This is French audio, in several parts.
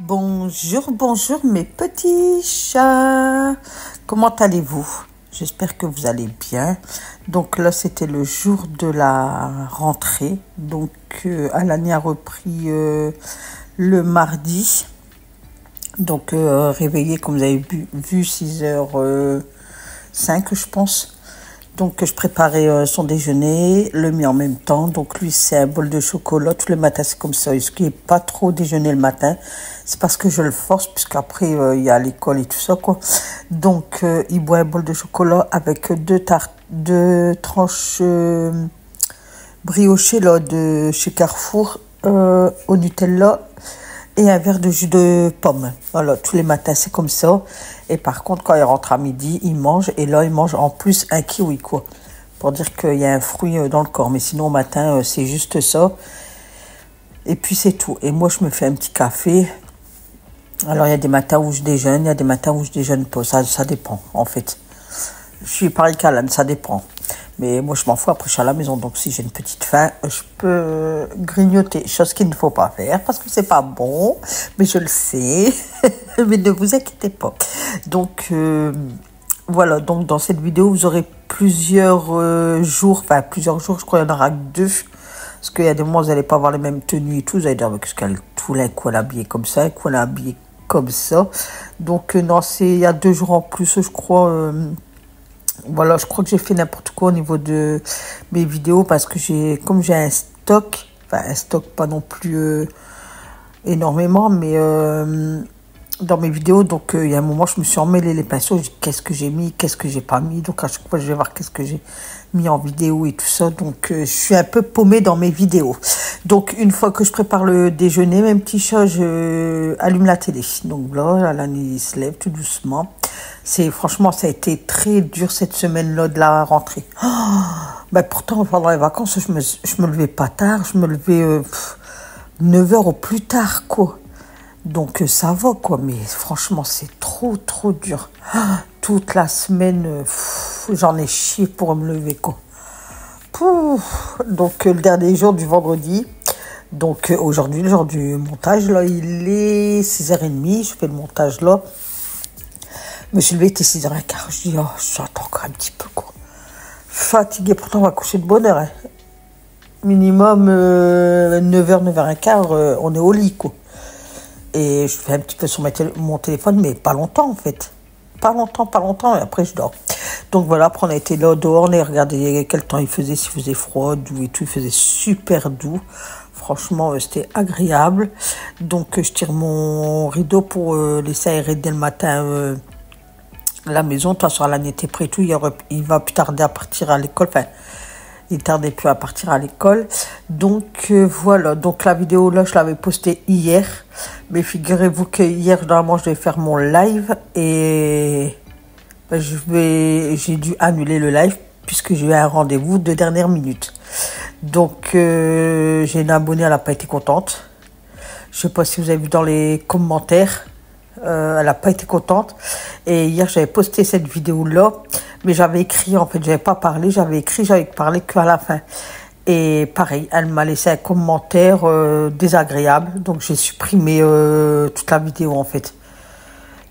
Bonjour, bonjour mes petits chats. Comment allez-vous? J'espère que vous allez bien. Donc là, c'était le jour de la rentrée. Donc Alani a repris le mardi. Donc réveillé, comme vous avez vu 6h05, je pense. Donc je préparais son déjeuner, le mien en même temps. Donc lui, c'est un bol de chocolat. Tous les matins, c'est comme ça. Ce qui n'est pas trop déjeuner le matin, c'est parce que je le force, puisqu'après, il y a l'école et tout ça, quoi. Donc il boit un bol de chocolat avec deux tranches briochées là, de chez Carrefour au Nutella et un verre de jus de pomme. Voilà, tous les matins, c'est comme ça. Et par contre, quand il rentre à midi, il mange. Et là, il mange en plus un kiwi, quoi. Pour dire qu'il y a un fruit dans le corps. Mais sinon, au matin, c'est juste ça. Et puis, c'est tout. Et moi, je me fais un petit café. Alors, il y a des matins où je déjeune. Il y a des matins où je déjeune pas. Ça dépend, en fait. Je suis pareil qu'Alan, ça dépend. Mais moi, je m'en fous, après, je suis à la maison. Donc, si j'ai une petite faim, je peux grignoter. Chose qu'il ne faut pas faire parce que c'est pas bon. Mais je le sais. Mais ne vous inquiétez pas. Donc, voilà. Donc, dans cette vidéo, vous aurez plusieurs jours. Enfin, plusieurs jours. Je crois qu'il y en aura que 2. Parce qu'il y a des moments, vous n'allez pas avoir les mêmes tenues et tout. Vous allez dire, qu'est-ce qu'elle tout là, quoi, l'habiller comme ça, et quoi, l'habiller comme ça. Donc, non, il y a 2 jours en plus, je crois. Voilà, je crois que j'ai fait n'importe quoi au niveau de mes vidéos parce que comme j'ai un stock, enfin un stock pas non plus énormément, mais dans mes vidéos, donc il y a un moment, je me suis emmêlé les pinceaux, qu'est-ce que j'ai mis, qu'est-ce que j'ai pas mis, donc à chaque fois, je vais voir qu'est-ce que j'ai mis en vidéo et tout ça, donc je suis un peu paumée dans mes vidéos. Donc une fois que je prépare le déjeuner, mes petits chats, je allume la télé. Donc là, Alani se lève tout doucement. Franchement, ça a été très dur cette semaine-là de la rentrée. Oh, ben pourtant, pendant les vacances, je me levais pas tard, je me levais 9h au plus tard, quoi. Donc ça va, quoi, mais franchement, c'est trop, trop dur. Toute la semaine, j'en ai chié pour me lever, quoi. Donc le dernier jour du vendredi, donc aujourd'hui, le jour du montage, là, il est 6h30, je fais le montage là. Je me suis levée, il était 6h15. Je dis, oh, j'attends encore un petit peu, quoi. Fatiguée, pourtant, on va coucher de bonne heure. Hein. Minimum 9h, 9h15, on est au lit, quoi. Et je fais un petit peu sur mon téléphone, mais pas longtemps, en fait. Pas longtemps, et après, je dors. Donc voilà, après, on a été là, dehors, on a regardé quel temps il faisait, s'il faisait froid, doux et tout. Il faisait super doux. Franchement, c'était agréable. Donc, je tire mon rideau pour laisser aérer dès le matin la maison. De toute façon, Alan était prêt, tout. Il va plus tarder à partir à l'école. Enfin, il tardait plus à partir à l'école. Donc, voilà. Donc, la vidéo, là, je l'avais postée hier. Mais figurez-vous que hier, normalement, je devais faire mon live. Et ben, j'ai dû annuler le live puisque j'ai eu un rendez-vous de dernière minute. Donc, j'ai une abonnée, elle n'a pas été contente. Je sais pas si vous avez vu dans les commentaires. Elle n'a pas été contente. Et hier, j'avais posté cette vidéo-là. Mais j'avais écrit, en fait, j'avais pas parlé. J'avais parlé qu'à la fin. Et pareil, elle m'a laissé un commentaire désagréable. Donc, j'ai supprimé toute la vidéo, en fait.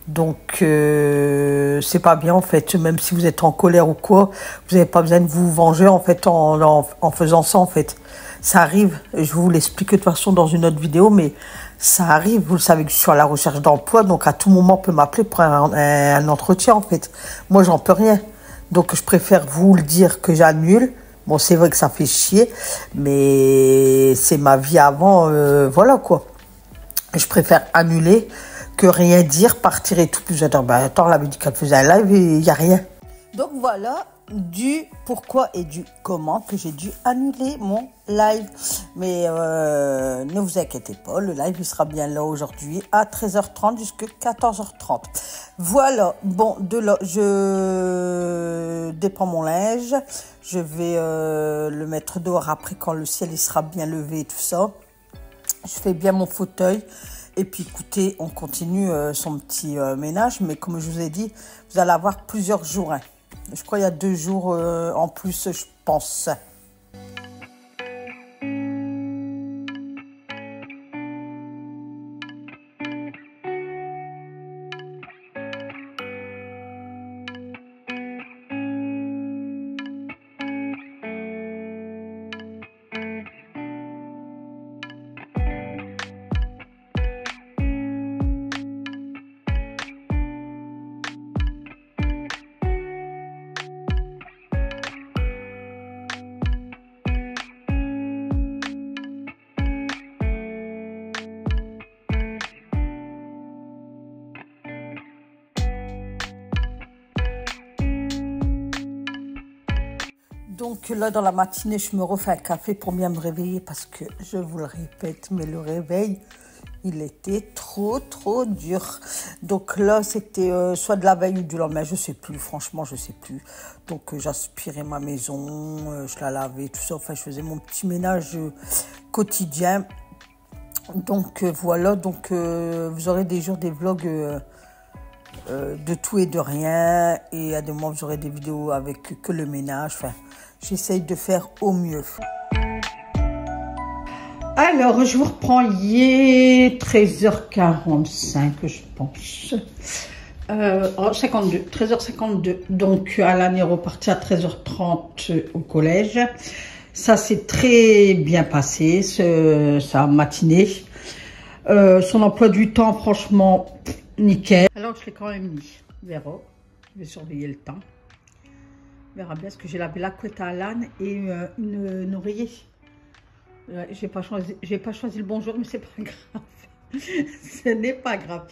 Donc, c'est pas bien, en fait. Même si vous êtes en colère ou quoi, vous n'avez pas besoin de vous venger, en fait, en faisant ça, en fait. Ça arrive. Je vous l'explique de toute façon dans une autre vidéo, mais ça arrive. Vous le savez que je suis à la recherche d'emploi, donc à tout moment, on peut m'appeler pour un entretien, en fait. Moi, j'en peux rien. Donc, je préfère vous le dire que j'annule. Bon, c'est vrai que ça fait chier, mais c'est ma vie avant, voilà, quoi. Je préfère annuler que rien dire, partir et tout. Puis j'attends, attends, elle avait dit qu'elle faisait un live et il n'y a rien. Donc voilà, du pourquoi et du comment que j'ai dû annuler mon live. Mais ne vous inquiétez pas, le live il sera bien là aujourd'hui à 13h30 jusqu'à 14h30. Voilà, bon, de là, je dépends mon linge. Je vais le mettre dehors après quand le ciel il sera bien levé et tout ça. Je fais bien mon fauteuil. Et puis écoutez, on continue son petit ménage. Mais comme je vous ai dit, vous allez avoir plusieurs jours. Hein. Je crois qu'il y a 2 jours en plus, je pense. Donc là, dans la matinée, je me refais un café pour bien me réveiller parce que, je vous le répète, mais le réveil, il était trop dur. Donc là, c'était soit de la veille ou du lendemain, je sais plus, franchement, je sais plus. Donc j'aspirais ma maison, je la lavais, tout ça. Enfin, je faisais mon petit ménage quotidien. Donc voilà, donc vous aurez des jours des vlogs de tout et de rien. Et à des moments, vous aurez des vidéos avec que le ménage. Enfin, j'essaye de faire au mieux. Alors, je vous reprends, il est 13h45, je pense. 52, 13h52. Donc, Alan est reparti à 13h30 au collège. Ça s'est très bien passé, sa matinée. Son emploi du temps, franchement, nickel. Alors, je l'ai quand même mis. On verra. Je vais surveiller le temps. On verra bien, parce que j'ai lavé la couette à Alan et une oreiller. J'ai pas choisi le bonjour, mais c'est pas grave. Ce n'est pas grave.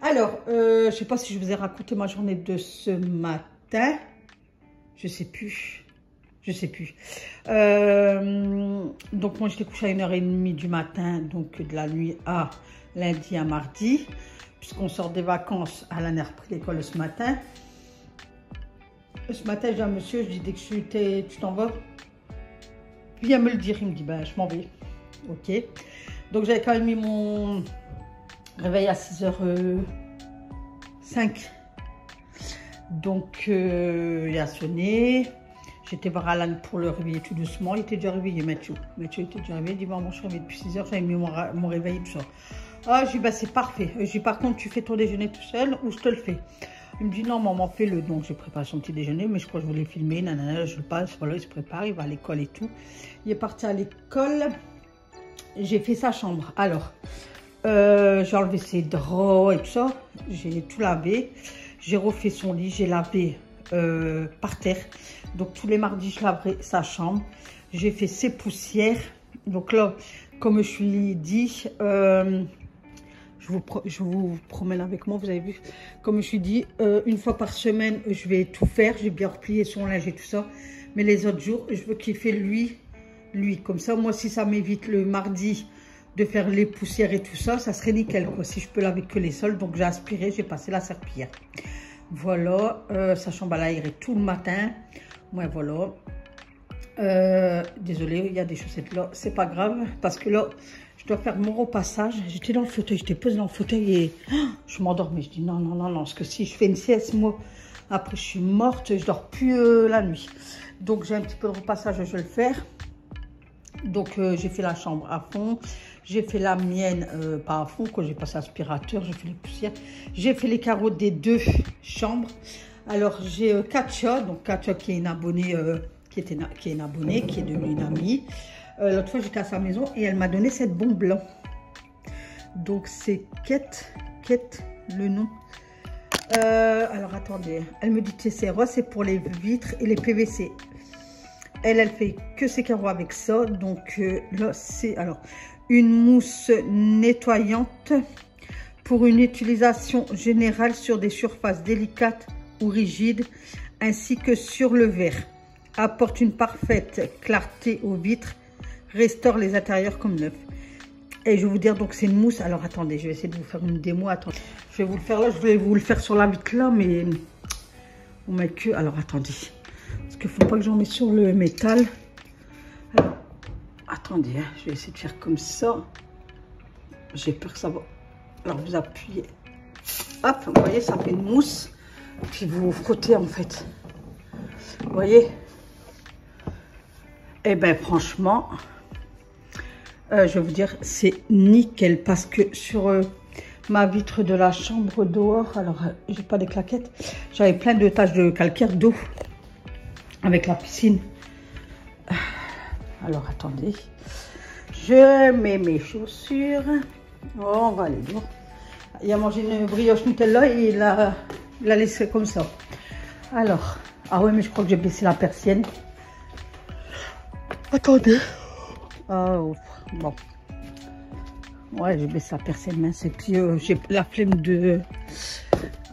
Alors, je sais pas si je vous ai raconté ma journée de ce matin. Je sais plus. Donc, moi, j'étais couchée à 1h30 du matin, donc de la nuit à lundi à mardi. Puisqu'on sort des vacances, Alan a repris l'école ce matin. Ce matin, j'ai dit à monsieur, je dis, dès que tu t'en vas, viens me le dire. Il me dit, ben, je m'en vais. Ok. Donc, j'avais quand même mis mon réveil à 6h05. Donc, il a sonné. J'étais voir Alan pour le réveiller tout doucement. Il était déjà réveillé, Mathieu. Mathieu était déjà réveillé. Il dit, maman, je suis réveillée depuis 6h. J'avais mis mon réveil et tout ça. Ah, je dis, bah, c'est parfait. Je dis, par contre, tu fais ton déjeuner tout seul ou je te le fais? Il me dit, non, maman, fais-le. Donc, j'ai préparé son petit déjeuner, mais je crois que je voulais filmer. Nanana, je le passe. Voilà, il se prépare. Il va à l'école et tout. Il est parti à l'école. J'ai fait sa chambre. Alors, j'ai enlevé ses draps et tout ça. J'ai tout lavé. J'ai refait son lit. J'ai lavé par terre. Donc, tous les mardis, je laverai sa chambre. J'ai fait ses poussières. Donc là, comme je lui ai dit, je vous promène avec moi, vous avez vu. Comme je lui ai dit, une fois par semaine, je vais tout faire. J'ai bien replié son linge et tout ça. Mais les autres jours, je veux qu'il fait lui. Comme ça, moi, si ça m'évite le mardi de faire les poussières et tout ça, ça serait nickel, quoi. Si je peux laver que les sols. Donc, j'ai aspiré, j'ai passé la serpillière. Voilà, sa chambre à aéré tout le matin. Ouais, voilà. Désolée, il y a des chaussettes là. C'est pas grave, parce que là, je dois faire mon repassage. J'étais dans le fauteuil, j'étais posée dans le fauteuil et je m'endormais. Je dis non, parce que si je fais une sieste, moi, après, je suis morte, je dors plus la nuit. Donc, j'ai un petit peu de repassage, je vais le faire. Donc, j'ai fait la chambre à fond. J'ai fait la mienne, pas à fond, quand j'ai passé l'aspirateur, j'ai fait les poussières. J'ai fait les carreaux des deux chambres. Alors, j'ai Katia, donc Katia qui est une abonnée, qui est une abonnée, qui est devenue une amie. L'autre fois, j'étais à sa maison et elle m'a donné cette bombe là. Donc, c'est Kate, le nom. Alors, attendez. Elle me dit TCRO, c'est pour les vitres et les PVC. Elle fait que ses carreaux avec ça. Donc, là, c'est alors une mousse nettoyante pour une utilisation générale sur des surfaces délicates ou rigides, ainsi que sur le verre. Apporte une parfaite clarté aux vitres, restaure les intérieurs comme neufs. Et je vais vous dire, donc c'est une mousse. Alors attendez, je vais essayer de vous faire une démo. Attendez, je vais vous le faire là, je voulais vous le faire sur la vitre là, mais on met que. Alors attendez, parce qu'il ne faut pas que j'en mette sur le métal. Alors, attendez, hein, je vais essayer de faire comme ça. J'ai peur que ça va. Alors vous appuyez. Hop, vous voyez, ça fait une mousse. Puis vous frottez en fait. Vous voyez? Eh bien franchement, je vais vous dire, c'est nickel. Parce que sur ma vitre de la chambre dehors, alors j'ai pas des claquettes, j'avais plein de taches de calcaire d'eau avec la piscine. Alors attendez, je mets mes chaussures. Oh, on va aller voir. Il a mangé une brioche Nutella et il l'a laissé comme ça. Alors, ah ouais, mais je crois que j'ai baissé la persienne. Attendez. Oh, bon. Ouais, j'ai baissé la persienne mince. Et puis, j'ai la flemme de...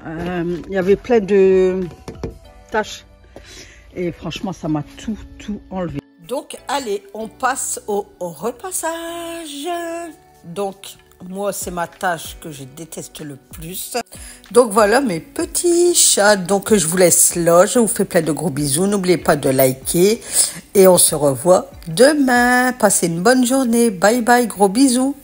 Il y avait plein de tâches. Et franchement, ça m'a tout enlevé. Donc, allez, on passe au repassage. Donc, moi, c'est ma tâche que je déteste le plus. Donc, voilà mes petits chats. Donc, je vous laisse là. Je vous fais plein de gros bisous. N'oubliez pas de liker. Et on se revoit demain. Passez une bonne journée. Bye bye, gros bisous.